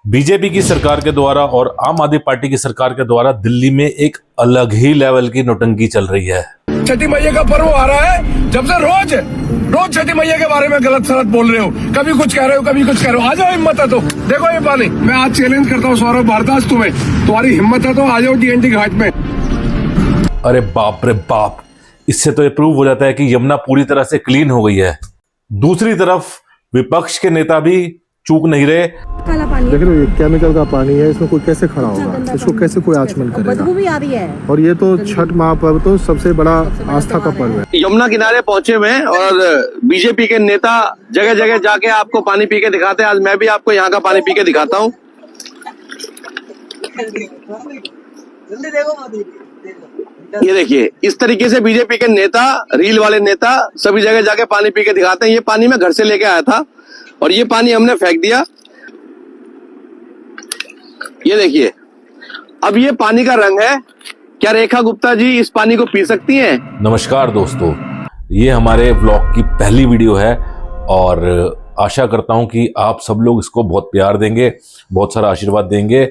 BJP की सरकार के द्वारा और आम आदमी पार्टी की सरकार के द्वारा दिल्ली में एक अलग ही लेवल की नौटंकी चल रही है। छठी मैया का पर्व आ रहा है, जब से रोज छठी मैया के बारे में गलत सलत बोल रहे हो, कभी कुछ कह रहे हो कभी कुछ कह रहे हो। आ जाओ, हिम्मत है तो देखो ये पानी। मैं आज चैलेंज करता हूँ सौरभ भारद्वाज, तुम्हारी हिम्मत है तो आ जाओ TNT घाट में। अरे बाप रे बाप, इससे तो ये प्रूव हो जाता है कि यमुना पूरी तरह से क्लीन हो गई है। दूसरी तरफ विपक्ष के नेता भी चूक नहीं रहे। काला पानी देख रहे हो, ये केमिकल का पानी है, इसमें कोई कैसे खड़ा होगा, इसको कैसे कोई आचमन करेगा। बदबू भी आ रही है। और ये तो छठ महापर्व तो सबसे बड़ा आस्था का पर्व है। यमुना किनारे पहुंचे हुए हैं और बीजेपी के नेता जगह जगह जाके आपको पानी पी के दिखाते हैं। आज मैं भी आपको यहाँ का पानी पी के दिखाता हूँ। ये देखिए, इस तरीके से बीजेपी के नेता, रील वाले नेता सभी जगह जाके पानी पी के दिखाते हैं। ये पानी मैं घर से लेके आया था और ये पानी हमने फेंक दिया। ये देखिए, अब ये पानी का रंग है। क्या रेखा गुप्ता जी इस पानी को पी सकती हैं? नमस्कार दोस्तों, ये हमारे ब्लॉग की पहली वीडियो है और आशा करता हूं कि आप सब लोग इसको बहुत प्यार देंगे, बहुत सारा आशीर्वाद देंगे।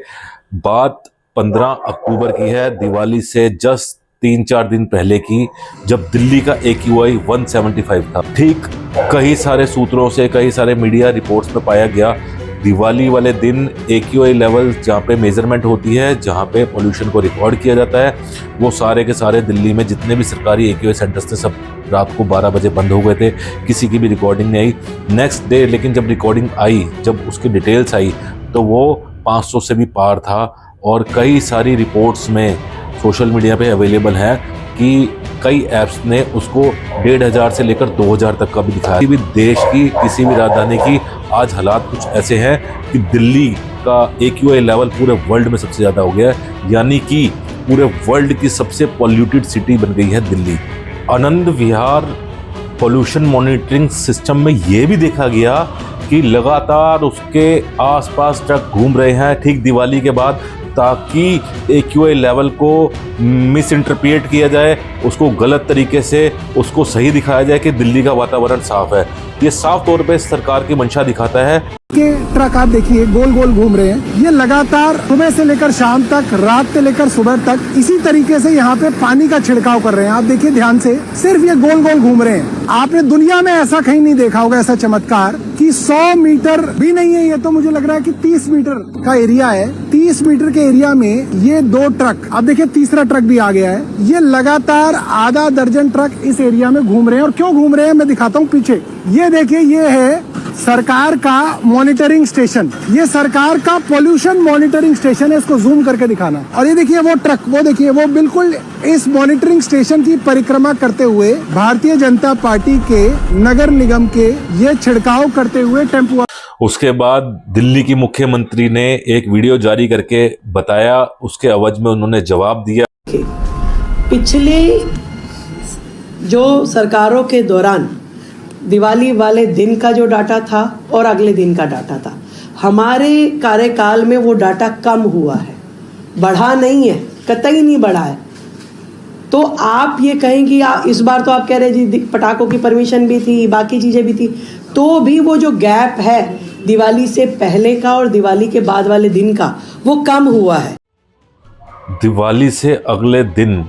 बात 15 अक्टूबर की है, दिवाली से जस्ट 3-4 दिन पहले की, जब दिल्ली का AQI 175 था। ठीक कई सारे सूत्रों से, कई सारे मीडिया रिपोर्ट्स में पाया गया, दिवाली वाले दिन AQI लेवल जहाँ पे मेजरमेंट होती है, जहाँ पे पोल्यूशन को रिकॉर्ड किया जाता है, वो सारे के सारे दिल्ली में जितने भी सरकारी AQI सेंटर्स थे सब रात को 12 बजे बंद हो गए थे। किसी की भी रिकॉर्डिंग नहीं आई। नेक्स्ट डे लेकिन जब रिकॉर्डिंग आई, जब उसकी डिटेल्स आई, तो वो 500 से भी पार था। और कई सारी रिपोर्ट्स में सोशल मीडिया पे अवेलेबल है कि कई ऐप्स ने उसको 1500 से लेकर 2000 तक का भी दिखाया। किसी भी देश की, किसी भी राजधानी की आज हालात कुछ ऐसे हैं कि दिल्ली का AQI लेवल पूरे वर्ल्ड में सबसे ज़्यादा हो गया है, यानी कि पूरे वर्ल्ड की सबसे पॉल्यूटेड सिटी बन गई है Delhi. Anand Vihar pollution monitoring system में ये भी देखा गया कि लगातार उसके आसपास ट्रक घूम रहे हैं ठीक दिवाली के बाद, ताकि AQI लेवल को मिस इंटरप्रेट किया जाए, उसको गलत तरीके से उसको सही दिखाया जाए कि दिल्ली का वातावरण साफ है। ये साफ तौर पे सरकार की मंशा दिखाता है। के ट्रक आप देखिए गोल गोल घूम रहे हैं। ये लगातार सुबह से लेकर शाम तक, रात से लेकर सुबह तक इसी तरीके से यहाँ पे पानी का छिड़काव कर रहे हैं। आप देखिए ध्यान से, सिर्फ ये गोल गोल घूम रहे हैं। आपने दुनिया में ऐसा कहीं नहीं देखा होगा, ऐसा चमत्कार कि 100 मीटर भी नहीं है, ये तो मुझे लग रहा है कि 30 मीटर का एरिया है। 30 मीटर के एरिया में ये 2 ट्रक, अब देखिए तीसरा ट्रक भी आ गया है। ये लगातार आधा दर्जन ट्रक इस एरिया में घूम रहे हैं। और क्यों घूम रहे हैं मैं दिखाता हूँ पीछे। ये देखिए, ये है सरकार का मॉनिटरिंग स्टेशन, ये सरकार का पोल्यूशन मॉनिटरिंग स्टेशन है। इसको जूम करके दिखाना। और ये देखिए वो ट्रक, वो देखिए, वो बिल्कुल इस मॉनिटरिंग स्टेशन की परिक्रमा करते हुए भारतीय जनता पार्टी के नगर निगम के ये छिड़काव करते हुए टेम्पो। उसके बाद दिल्ली की मुख्यमंत्री ने एक वीडियो जारी करके बताया, उसके एवज में उन्होंने जवाब दिया। पिछले जो सरकारों के दौरान दिवाली वाले दिन का जो डाटा था और अगले दिन का डाटा था, हमारे कार्यकाल में वो डाटा कम हुआ है, बढ़ा नहीं है, कतई नहीं बढ़ा है। तो आप ये कहेंगे इस बार तो आप कह रहे जी पटाखों की परमिशन भी थी, बाकी चीज़ें भी थी, तो भी वो जो गैप है दिवाली से पहले का और दिवाली के बाद वाले दिन का, वो कम हुआ है। दिवाली से अगले दिन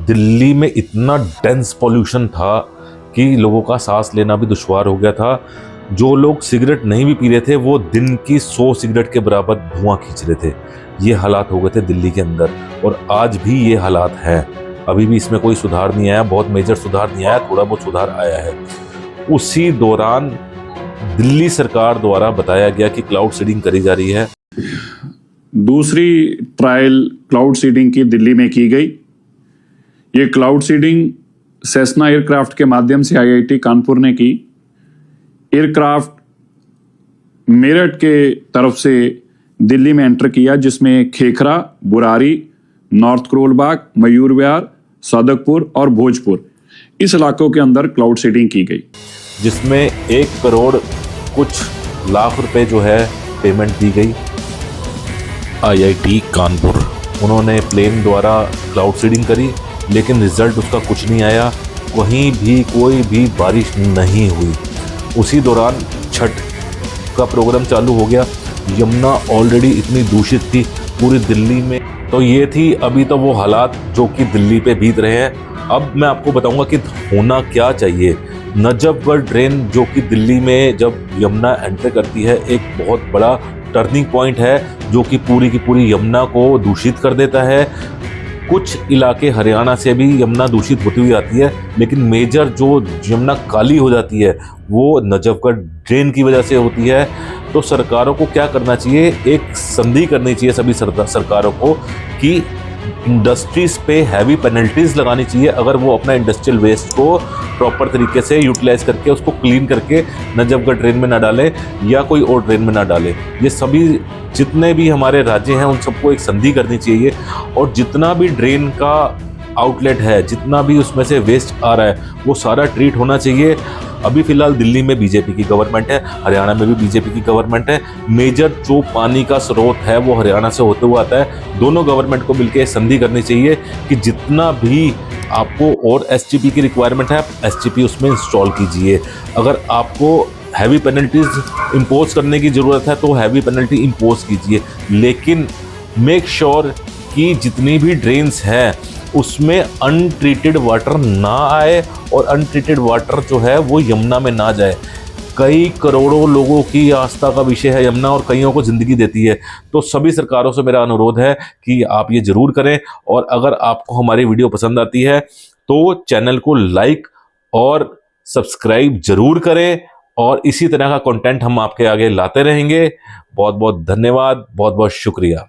दिल्ली में इतना डेंस पॉल्यूशन था कि लोगों का सांस लेना भी दुश्वार हो गया था। जो लोग सिगरेट नहीं भी पी रहे थे, वो दिन की 100 सिगरेट के बराबर धुआं खींच रहे थे। ये हालात हो गए थे दिल्ली के अंदर और आज भी ये हालात हैं। अभी भी इसमें कोई सुधार नहीं आया, बहुत मेजर सुधार नहीं आया, थोड़ा बहुत सुधार आया है। उसी दौरान दिल्ली सरकार द्वारा बताया गया कि क्लाउड सीडिंग करी जा रही है। दूसरी ट्रायल क्लाउड सीडिंग की दिल्ली में की गई। ये क्लाउड सीडिंग सेस्ना एयरक्राफ्ट के माध्यम से IIT कानपुर ने की। एयरक्राफ्ट मेरठ के तरफ से दिल्ली में एंटर किया, जिसमें खेखरा, बुरारी, नॉर्थ करोलबाग, मयूर विहार, सादकपुर और भोजपुर, इस इलाकों के अंदर क्लाउड सीडिंग की गई, जिसमें 1 करोड़ कुछ लाख रुपए जो है पेमेंट दी गई। IIT कानपुर, उन्होंने प्लेन द्वारा क्लाउड सीडिंग करी, लेकिन रिजल्ट उसका कुछ नहीं आया। कहीं भी कोई भी बारिश नहीं हुई। उसी दौरान छठ का प्रोग्राम चालू हो गया। यमुना ऑलरेडी इतनी दूषित थी पूरी दिल्ली में। तो ये थी अभी तो वो हालात जो कि दिल्ली पे बीत रहे हैं। अब मैं आपको बताऊंगा कि होना क्या चाहिए। नजफगढ़ ड्रेन जो कि दिल्ली में जब यमुना एंटर करती है एक बहुत बड़ा टर्निंग पॉइंट है जो कि पूरी की पूरी यमुना को दूषित कर देता है। कुछ इलाके हरियाणा से भी यमुना दूषित होती हुई आती है, लेकिन मेजर जो यमुना काली हो जाती है वो नजफगढ़ ड्रेन की वजह से होती है। तो सरकारों को क्या करना चाहिए, एक संधि करनी चाहिए सभी सरकारों को कि इंडस्ट्रीज पे हैवी पेनल्टीज लगानी चाहिए अगर वो अपना इंडस्ट्रियल वेस्ट को प्रॉपर तरीके से यूटिलाइज करके उसको क्लीन करके नजफगढ़ ड्रेन में ना डालें या कोई और ड्रेन में ना डालें। ये सभी जितने भी हमारे राज्य हैं उन सबको एक संधि करनी चाहिए और जितना भी ड्रेन का आउटलेट है, जितना भी उसमें से वेस्ट आ रहा है वो सारा ट्रीट होना चाहिए। अभी फिलहाल दिल्ली में बीजेपी की गवर्नमेंट है, हरियाणा में भी बीजेपी की गवर्नमेंट है। मेजर जो पानी का स्रोत है वो हरियाणा से होते हुए आता है। दोनों गवर्नमेंट को मिलकर संधि करनी चाहिए कि जितना भी आपको और एसटीपी की रिक्वायरमेंट है आप एसटीपी उसमें इंस्टॉल कीजिए। अगर आपको हैवी पेनल्टीज इम्पोज करने की ज़रूरत है तो हैवी पेनल्टी इम्पोज कीजिए, लेकिन मेक श्योर कि जितनी भी ड्रेन्स हैं उसमें अनट्रीटेड वाटर ना आए और अनट्रीटेड वाटर जो है वो यमुना में ना जाए। कई करोड़ों लोगों की आस्था का विषय है यमुना और कईयों को ज़िंदगी देती है। तो सभी सरकारों से मेरा अनुरोध है कि आप ये ज़रूर करें और अगर आपको हमारी वीडियो पसंद आती है तो चैनल को लाइक और सब्सक्राइब ज़रूर करें और इसी तरह का कंटेंट हम आपके आगे लाते रहेंगे। बहुत बहुत धन्यवाद, बहुत बहुत शुक्रिया।